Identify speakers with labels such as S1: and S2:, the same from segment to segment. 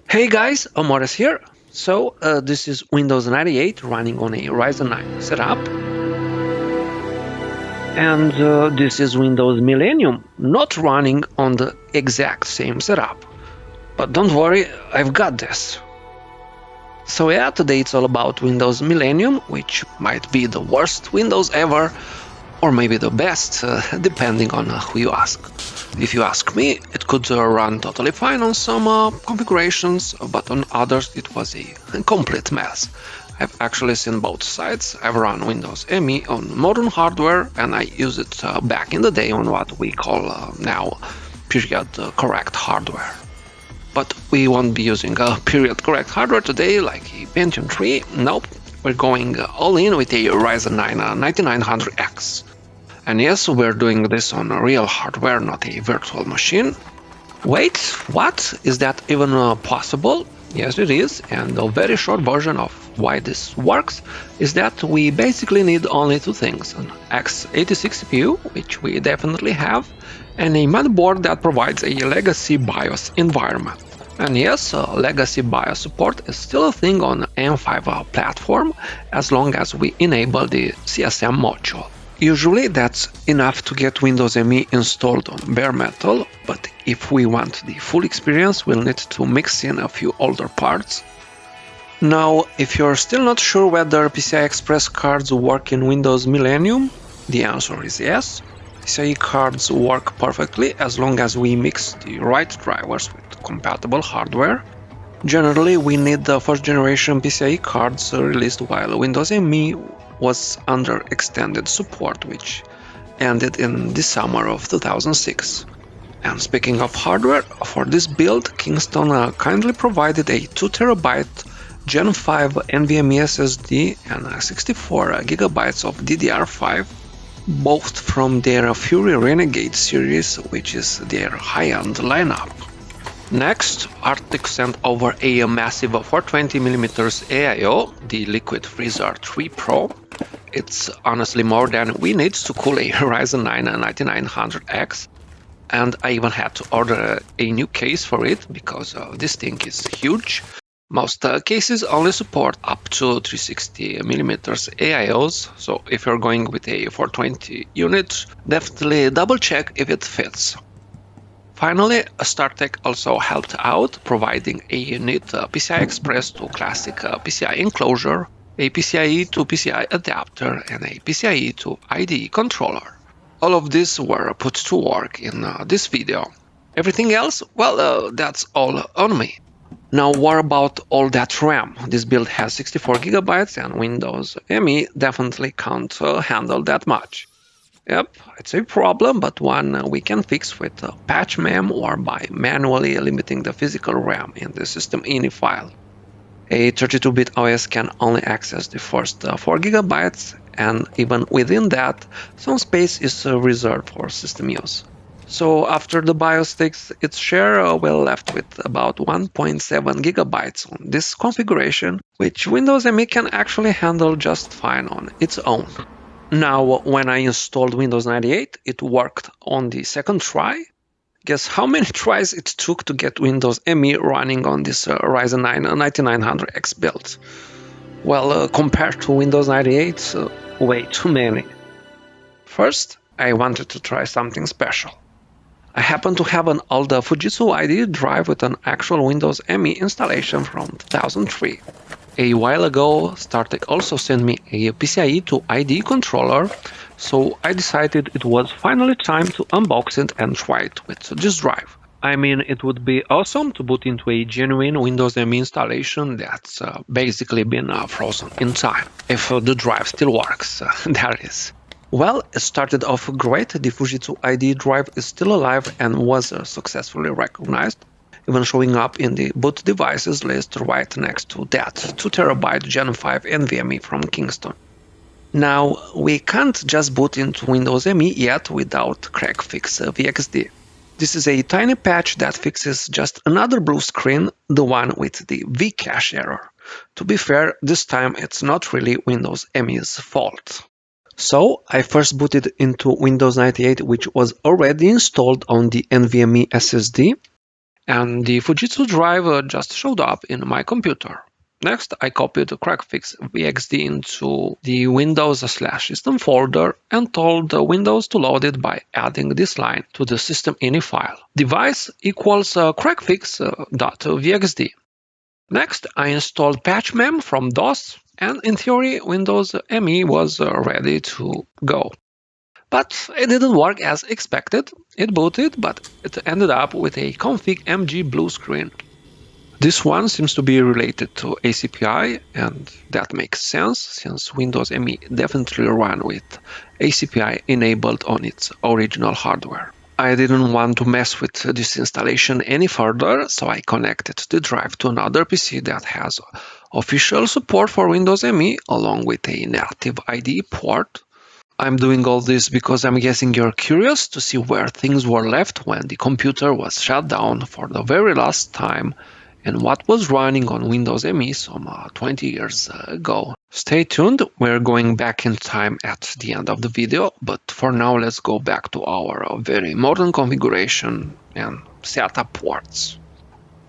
S1: Hey guys, Morris here. This is Windows 98 running on a Ryzen 9 setup. And this is Windows Millennium, not running on the exact same setup. But don't worry, I've got this. So yeah, today it's all about Windows Millennium, which might be the worst Windows ever, or maybe the best, depending on who you ask. If you ask me, it could run totally fine on some configurations, but on others it was a complete mess. I've actually seen both sides. I've run Windows ME on modern hardware, and I used it back in the day on what we call now period correct hardware. But we won't be using period correct hardware today like a Pentium 3, nope. We're going all in with a Ryzen 9 9900X. And yes, we're doing this on real hardware, not a virtual machine. Wait, what? Is that even possible? Yes, it is, and a very short version of why this works is that we basically need only two things: an x86 CPU, which we definitely have, and a motherboard that provides a legacy BIOS environment. And yes, legacy BIOS support is still a thing on M5 platform as long as we enable the CSM module. Usually that's enough to get Windows ME installed on bare metal, but if we want the full experience, we'll need to mix in a few older parts. Now, if you're still not sure whether PCI Express cards work in Windows Millennium, the answer is yes. PCIe cards work perfectly as long as we mix the right drivers with compatible hardware. Generally, we need the first generation PCIe cards released while Windows ME was under extended support, which ended in the summer of 2006. And speaking of hardware, for this build, Kingston kindly provided a 2TB Gen 5 NVMe SSD and 64GB of DDR5, both from their Fury Renegade series, which is their high-end lineup. Next, Arctic sent over a massive 420mm AIO, the Liquid Freezer 3 Pro. It's honestly more than we need to cool a Ryzen 9 9900X, and I even had to order a new case for it because this thing is huge. Most cases only support up to 360mm AIOs, so if you're going with a 420 unit, definitely double check if it fits. Finally, StarTech also helped out, providing a neat PCI Express to classic PCI enclosure, a PCIe to PCI adapter, and a PCIe to IDE controller. All of these were put to work in this video. Everything else, well, that's all on me. Now, what about all that RAM? This build has 64GB and Windows ME definitely can't handle that much. Yep, it's a problem, but one we can fix with PatchMEM or by manually limiting the physical RAM in the system ini file. A 32-bit OS can only access the first 4GB, and even within that, some space is reserved for system use. So after the BIOS takes its share, we're left with about 1.7GB on this configuration, which Windows ME can actually handle just fine on its own. Now, when I installed Windows 98, it worked on the second try. Guess how many tries it took to get Windows ME running on this Ryzen 9 9900X build? Well, compared to Windows 98, way too many. First, I wanted to try something special. I happen to have an old Fujitsu IDE drive with an actual Windows ME installation from 2003. A while ago, StarTech also sent me a PCIe to IDE controller, so I decided it was finally time to unbox it and try it with this drive. I mean, it would be awesome to boot into a genuine Windows ME installation that's basically been frozen in time, if the drive still works, that is. Well, it started off great. The Fujitsu IDE drive is still alive and was successfully recognized, even showing up in the boot devices list right next to that 2TB Gen 5 NVMe from Kingston. Now, we can't just boot into Windows ME yet without CREGFIX.VXD. This is a tiny patch that fixes just another blue screen, the one with the Vcache error. To be fair, this time it's not really Windows ME's fault. So I first booted into Windows 98, which was already installed on the NVMe SSD, and the Fujitsu drive just showed up in my computer. Next, I copied CREGFIX.VXD into the Windows/system folder and told Windows to load it by adding this line to the system.ini file. Device equals CREGFIX.VXD. Next, I installed PatchMEM from DOS, and in theory, Windows ME was ready to go. But it didn't work as expected. It booted, but it ended up with a config MG blue screen. This one seems to be related to ACPI, and that makes sense since Windows ME definitely ran with ACPI enabled on its original hardware. I didn't want to mess with this installation any further, so I connected the drive to another PC that has official support for Windows ME along with a native IDE port. I'm doing all this because I'm guessing you're curious to see where things were left when the computer was shut down for the very last time and what was running on Windows ME some 20 years ago. Stay tuned, we're going back in time at the end of the video, but for now let's go back to our very modern configuration and SATA ports.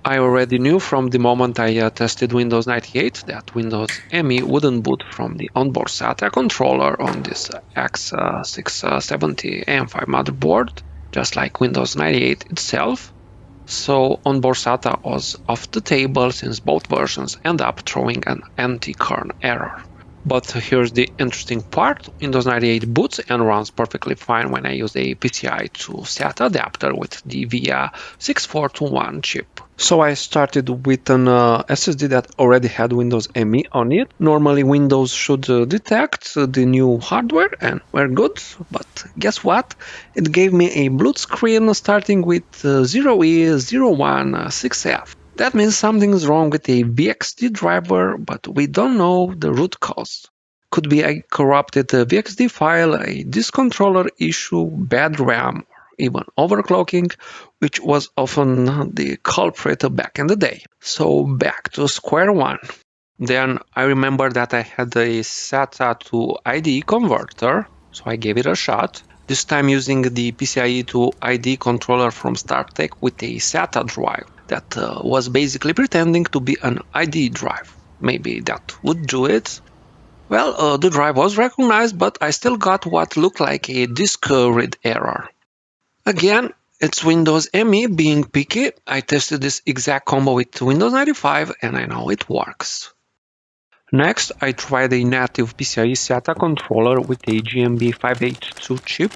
S1: I already knew from the moment I tested Windows 98 that Windows ME wouldn't boot from the onboard SATA controller on this X670 AM5 motherboard, just like Windows 98 itself. So onboard SATA was off the table since both versions end up throwing an anti-kern error. But here's the interesting part. Windows 98 boots and runs perfectly fine when I use a PCI to SATA adapter with the VIA 6421 chip. So I started with an SSD that already had Windows ME on it. Normally Windows should detect the new hardware and we're good, but guess what? It gave me a blue screen starting with 0E016F. That means something's wrong with a VXD driver, but we don't know the root cause. Could be a corrupted VXD file, a disk controller issue, bad RAM, or even overclocking, which was often the culprit back in the day. So back to square one. Then I remember that I had a SATA to IDE converter, so I gave it a shot. This time using the PCIe to IDE controller from StarTech with a SATA drive that was basically pretending to be an IDE drive. Maybe that would do it. Well, the drive was recognized, but I still got what looked like a disk read error. Again, it's Windows ME being picky. I tested this exact combo with Windows 95 and I know it works. Next, I tried a native PCIe SATA controller with a GMB582 chip.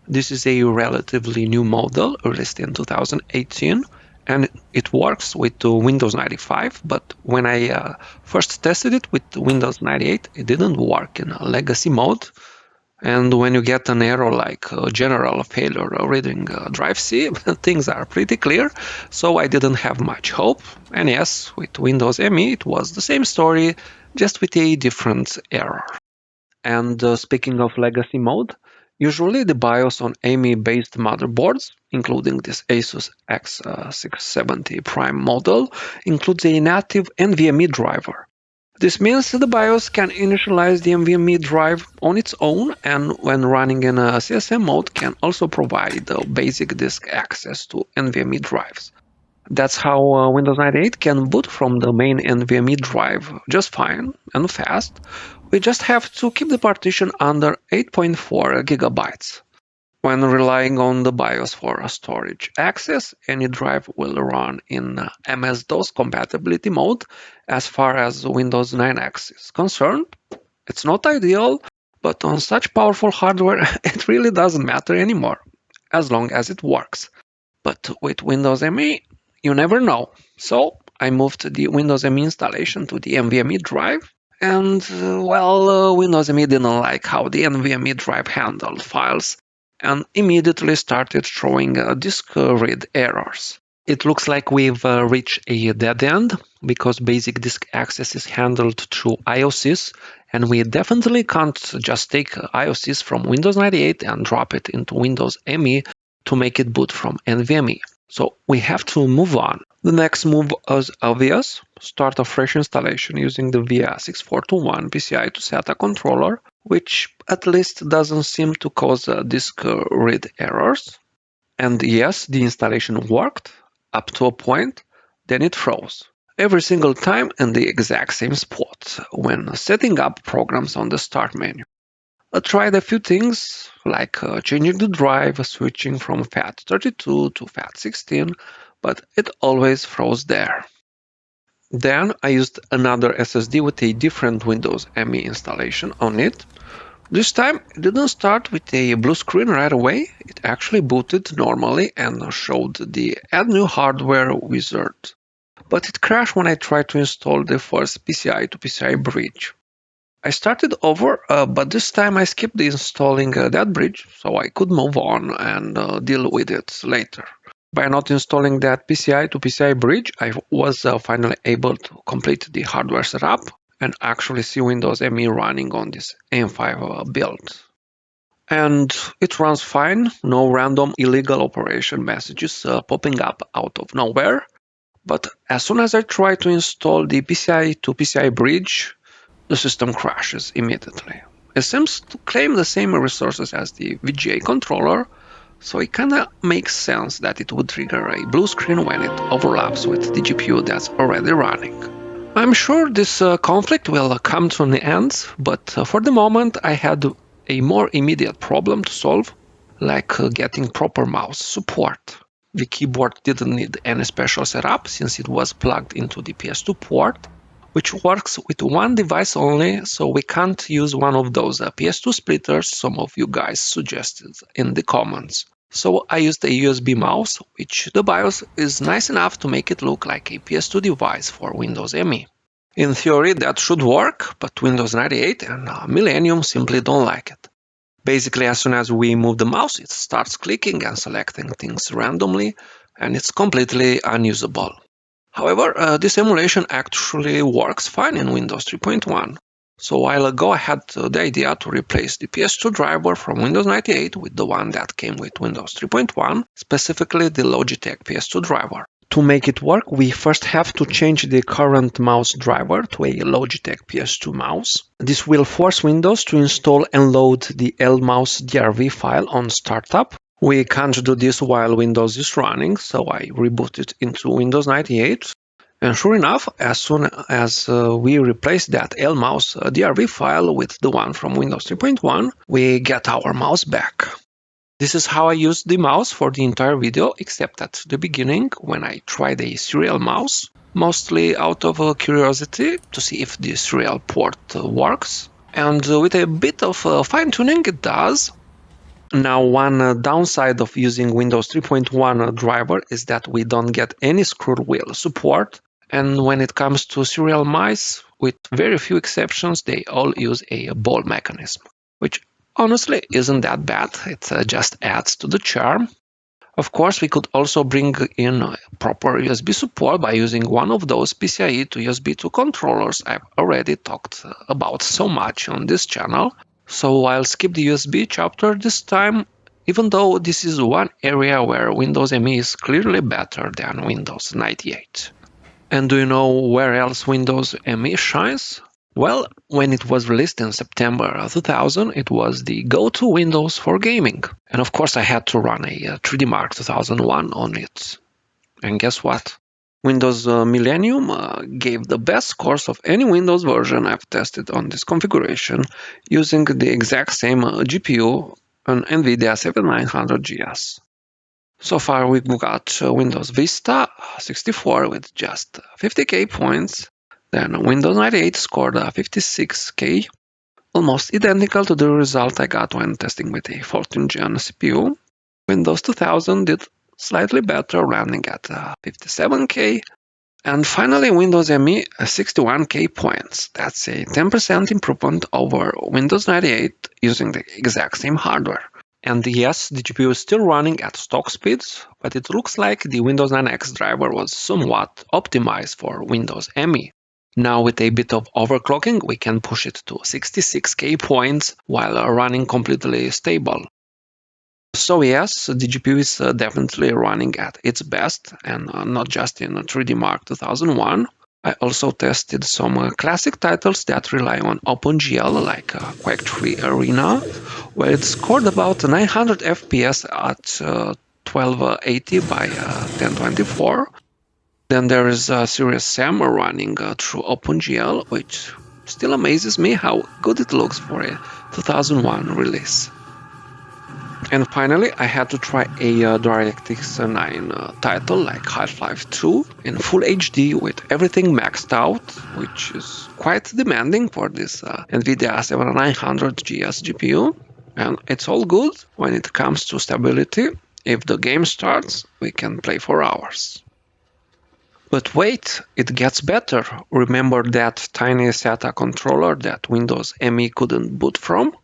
S1: This is a relatively new model, released in 2018, and it works with Windows 95, but when I first tested it with Windows 98, it didn't work in legacy mode. And when you get an error like general failure reading drive C, things are pretty clear, so I didn't have much hope. And yes, with Windows ME, it was the same story, just with a different error. And speaking of legacy mode, usually the BIOS on ME-based motherboards, including this ASUS X670 Prime model, includes a native NVMe driver. This means the BIOS can initialize the NVMe drive on its own, and when running in a CSM mode can also provide basic disk access to NVMe drives. That's how Windows 98 can boot from the main NVMe drive just fine and fast. We just have to keep the partition under 8.4 gigabytes. When relying on the BIOS for storage access, any drive will run in MS-DOS compatibility mode as far as Windows 9X is concerned. It's not ideal, but on such powerful hardware, it really doesn't matter anymore, as long as it works. But with Windows ME, you never know. So I moved the Windows ME installation to the NVMe drive, and Windows ME didn't like how the NVMe drive handled files, and immediately started throwing disk read errors. It looks like we've reached a dead end because basic disk access is handled through IO.SYS, and we definitely can't just take IO.SYS from Windows 98 and drop it into Windows ME to make it boot from NVMe. So we have to move on. The next move is obvious. Start a fresh installation using the VIA 6421 PCI to SATA controller, which at least doesn't seem to cause disk read errors. And yes, the installation worked. up to a point, then it froze. Every single time in the exact same spot when setting up programs on the start menu. I tried a few things like changing the drive, switching from FAT32 to FAT16, but it always froze there. Then I used another SSD with a different Windows ME installation on it. This time it didn't start with a blue screen right away, it actually booted normally and showed the Add New Hardware wizard. But it crashed when I tried to install the first PCI to PCI bridge. I started over, but this time I skipped installing that bridge so I could move on and deal with it later. By not installing that PCI to PCI bridge, I was finally able to complete the hardware setup and actually see Windows ME running on this M5 build. And it runs fine, no random illegal operation messages popping up out of nowhere. But as soon as I try to install the PCI to PCI bridge, the system crashes immediately. It seems to claim the same resources as the VGA controller, so it kinda makes sense that it would trigger a blue screen when it overlaps with the GPU that's already running. I'm sure this conflict will come to an end, but for the moment I had a more immediate problem to solve, like getting proper mouse support. The keyboard didn't need any special setup since it was plugged into the PS2 port, which works with one device only, so we can't use one of those PS2 splitters some of you guys suggested in the comments. So I used a USB mouse, which the BIOS is nice enough to make it look like a PS2 device for Windows ME. In theory that should work, but Windows 98 and Millennium simply don't like it. Basically, as soon as we move the mouse, it starts clicking and selecting things randomly, and it's completely unusable. However, this emulation actually works fine in Windows 3.1. So a while ago I had the idea to replace the PS2 driver from Windows 98 with the one that came with Windows 3.1, specifically the Logitech PS2 driver. To make it work, we first have to change the current mouse driver to a Logitech PS2 mouse. This will force Windows to install and load the LMOUSE.DRV file on startup. We can't do this while Windows is running, so I rebooted into Windows 98. And sure enough, as soon as we replace that LMOUSE.DRV file with the one from Windows 3.1, we get our mouse back. This is how I used the mouse for the entire video, except at the beginning when I tried a serial mouse, mostly out of curiosity to see if the serial port works. And with a bit of fine-tuning, it does. Now, one downside of using Windows 3.1 driver is that we don't get any scroll wheel support, and when it comes to serial mice, with very few exceptions, they all use a ball mechanism, which honestly isn't that bad, it just adds to the charm. Of course, we could also bring in proper USB support by using one of those PCIe to USB 2 controllers I've already talked about so much on this channel. So I'll skip the USB chapter this time, even though this is one area where Windows ME is clearly better than Windows 98. And do you know where else Windows ME shines? Well, when it was released in September 2000, it was the go-to Windows for gaming. And of course I had to run a 3D Mark 2001 on it. And guess what? Windows Millennium gave the best scores of any Windows version I've tested on this configuration using the exact same GPU, an NVIDIA 7900GS. So far we've got Windows Vista 64 with just 50k points, then Windows 98 scored 56k, almost identical to the result I got when testing with a 14th gen CPU. Windows 2000 did slightly better, running at 57k. And finally, Windows ME 61k points. That's a 10% improvement over Windows 98 using the exact same hardware. And yes, the GPU is still running at stock speeds, but it looks like the Windows 9X driver was somewhat optimized for Windows ME. Now with a bit of overclocking, we can push it to 66k points while running completely stable. So yes, the GPU is definitely running at its best, and not just in 3D Mark 2001. I also tested some classic titles that rely on OpenGL, like Quake 3 Arena, where it scored about 900 FPS at 1280 by 1024. Then there is Serious Sam running through OpenGL, which still amazes me how good it looks for a 2001 release. And finally, I had to try a DirectX 9 title like Half-Life 2 in Full HD with everything maxed out, which is quite demanding for this NVIDIA 7900GS GPU. And it's all good when it comes to stability. If the game starts, we can play for hours. But wait, it gets better. Remember that tiny SATA controller that Windows ME couldn't boot from?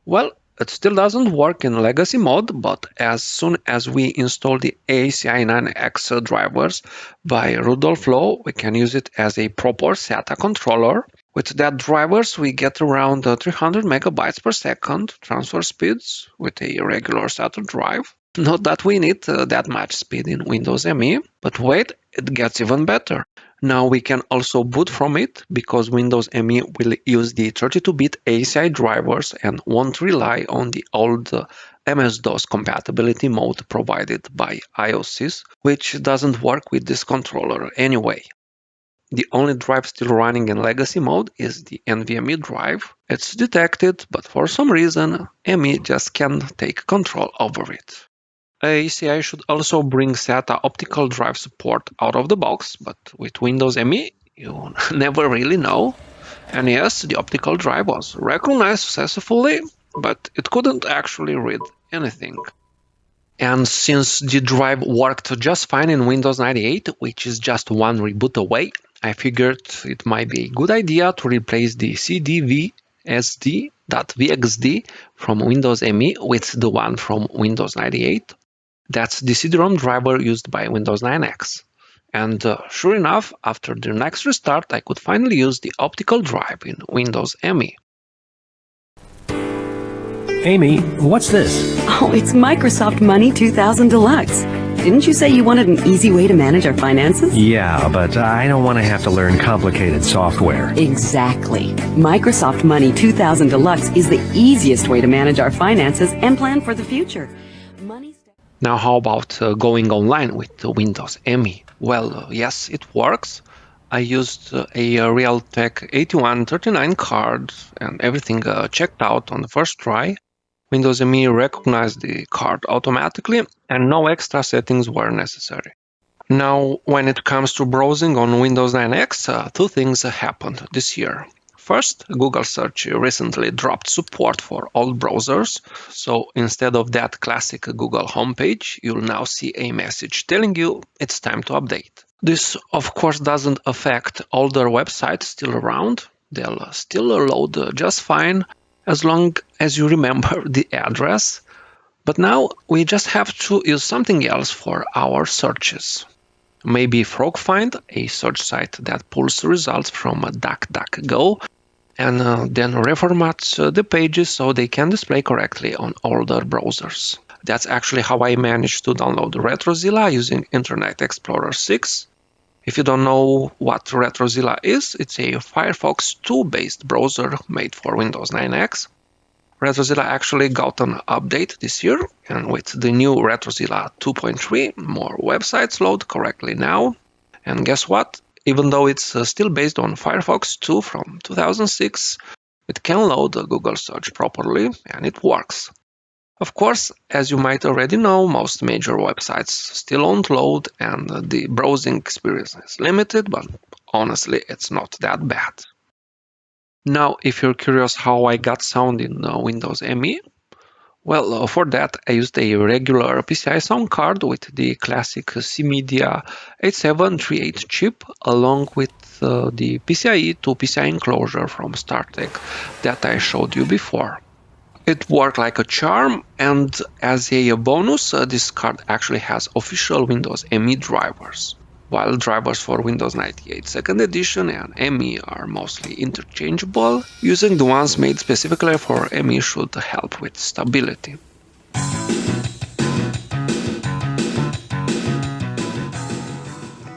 S1: Well, it still doesn't work in legacy mode, but as soon as we install the AHCI 9X drivers by Rudolf Loew, we can use it as a proper SATA controller. With that drivers, we get around 300 megabytes per second transfer speeds with a regular SATA drive. Not that we need that much speed in Windows ME, but wait, it gets even better. Now we can also boot from it because Windows ME will use the 32-bit ACI drivers and won't rely on the old MS-DOS compatibility mode provided by IO.SYS, which doesn't work with this controller anyway. The only drive still running in legacy mode is the NVMe drive. It's detected, but for some reason ME just can't take control over it. ACI should also bring SATA optical drive support out of the box, but with Windows ME, you never really know. And yes, the optical drive was recognized successfully, but it couldn't actually read anything. And since the drive worked just fine in Windows 98, which is just one reboot away, I figured it might be a good idea to replace the CDVSD.VXD from Windows ME with the one from Windows 98. That's the CD-ROM driver used by Windows 9X. And sure enough, after the next restart, I could finally use the optical drive in Windows ME.
S2: Amy, what's this?
S3: Oh, it's Microsoft Money 2000 Deluxe. Didn't you say you wanted an easy way to manage our finances?
S2: Yeah, but I don't want to have to learn complicated software.
S3: Exactly. Microsoft Money 2000 Deluxe is the easiest way to manage our finances and plan for the future.
S1: Now how about going online with Windows ME? Well, yes, it works. I used a Realtek 8139 card and everything checked out on the first try. Windows ME recognized the card automatically and no extra settings were necessary. Now, when it comes to browsing on Windows 9X, two things happened this year. First, Google Search recently dropped support for all browsers, so instead of that classic Google homepage, you'll now see a message telling you it's time to update. This, of course, doesn't affect older websites still around. They'll still load just fine as long as you remember the address. But now we just have to use something else for our searches. Maybe FrogFind, a search site that pulls results from DuckDuckGo, and then reformats the pages so they can display correctly on older browsers. That's actually how I managed to download RetroZilla using Internet Explorer 6. If you don't know what RetroZilla is, it's a Firefox 2 based browser made for Windows 9X. RetroZilla actually got an update this year, and with the new RetroZilla 2.3, more websites load correctly now. And guess what? Even though it's still based on Firefox 2 from 2006, it can load Google search properly, and it works. Of course, as you might already know, most major websites still don't load, and the browsing experience is limited, but honestly, it's not that bad. Now, if you're curious how I got sound in Windows ME, well, for that I used a regular PCI sound card with the classic CMI8738 chip along with the PCIe to PCI enclosure from StarTech that I showed you before. It worked like a charm, and as a bonus, this card actually has official Windows ME drivers. While drivers for Windows 98 2nd Edition and ME are mostly interchangeable, using the ones made specifically for ME should help with stability.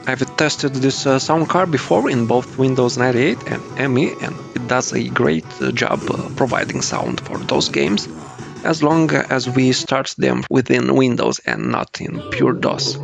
S1: I've tested this sound card before in both Windows 98 and ME, and it does a great job providing sound for those games. as long as we start them within Windows and not in pure DOS.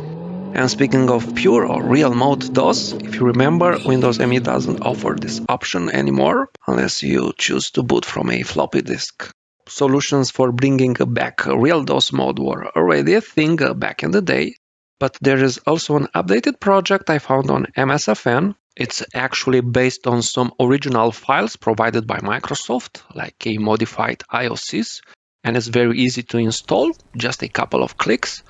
S1: And speaking of pure or real mode DOS, if you remember, Windows ME doesn't offer this option anymore unless you choose to boot from a floppy disk. Solutions for bringing back real DOS mode were already a thing back in the day, but there is also an updated project I found on MSFN. It's actually based on some original files provided by Microsoft, like a modified IO.SYS, and it's very easy to install, just a couple of clicks,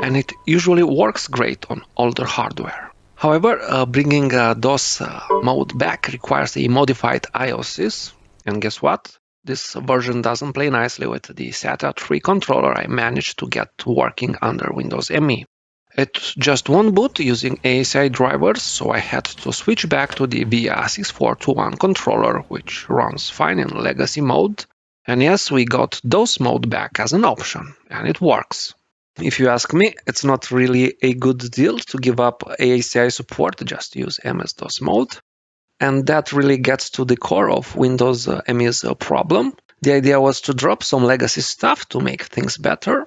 S1: and it usually works great on older hardware. However, bringing DOS mode back requires a modified IO.SYS, and guess what? This version doesn't play nicely with the SATA 3 controller I managed to get working under Windows ME. It just won't boot using AHCI drivers, so I had to switch back to the VIA 6421 controller, which runs fine in legacy mode. And yes, we got DOS mode back as an option, and it works. If you ask me, it's not really a good deal to give up AHCI support, just use MS-DOS mode. And that really gets to the core of Windows ME's problem. The idea was to drop some legacy stuff to make things better,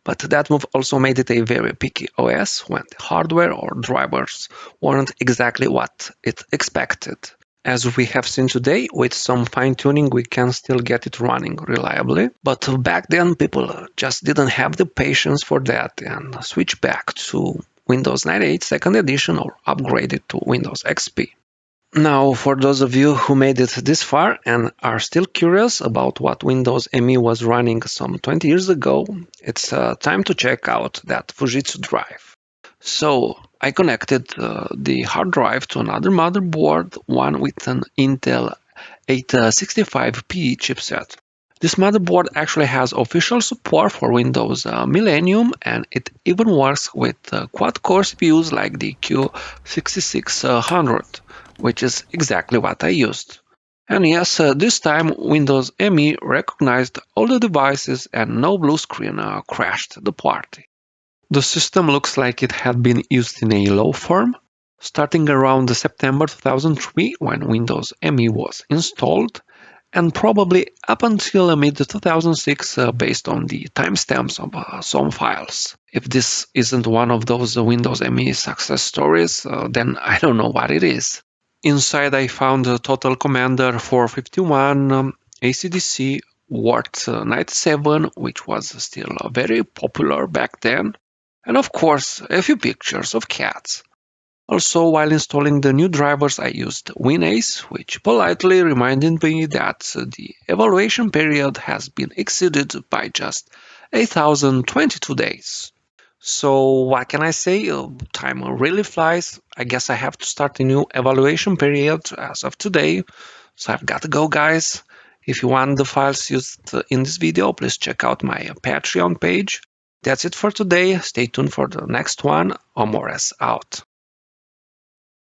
S1: but that move also made it a very picky OS when the hardware or drivers weren't exactly what it expected. As we have seen today, with some fine-tuning we can still get it running reliably, but back then people just didn't have the patience for that and switched back to Windows 98 2nd edition or upgraded to Windows XP. Now, for those of you who made it this far and are still curious about what Windows ME was running some 20 years ago, it's time to check out that Fujitsu drive. So, I connected the hard drive to another motherboard, one with an Intel 865P chipset. This motherboard actually has official support for Windows Millennium, and it even works with quad-core CPUs like the Q6600. Which is exactly what I used. And yes, this time Windows ME recognized all the devices and no blue screen crashed the party. The system looks like it had been used in a low form, starting around September 2003 when Windows ME was installed, and probably up until mid-2006 based on the timestamps of some files. If this isn't one of those Windows ME success stories, then I don't know what it is. Inside I found a Total Commander 451, ACDSee, Wart 97, which was still very popular back then, and of course a few pictures of cats. Also, while installing the new drivers, I used WinAce, which politely reminded me that the evaluation period has been exceeded by just 8,022 days. So what can I say? Time really flies. I guess I have to start a new evaluation period as of today. So I've got to go, guys. If you want the files used in this video, please check out my Patreon page. That's it for today. Stay tuned for the next one. Omores out.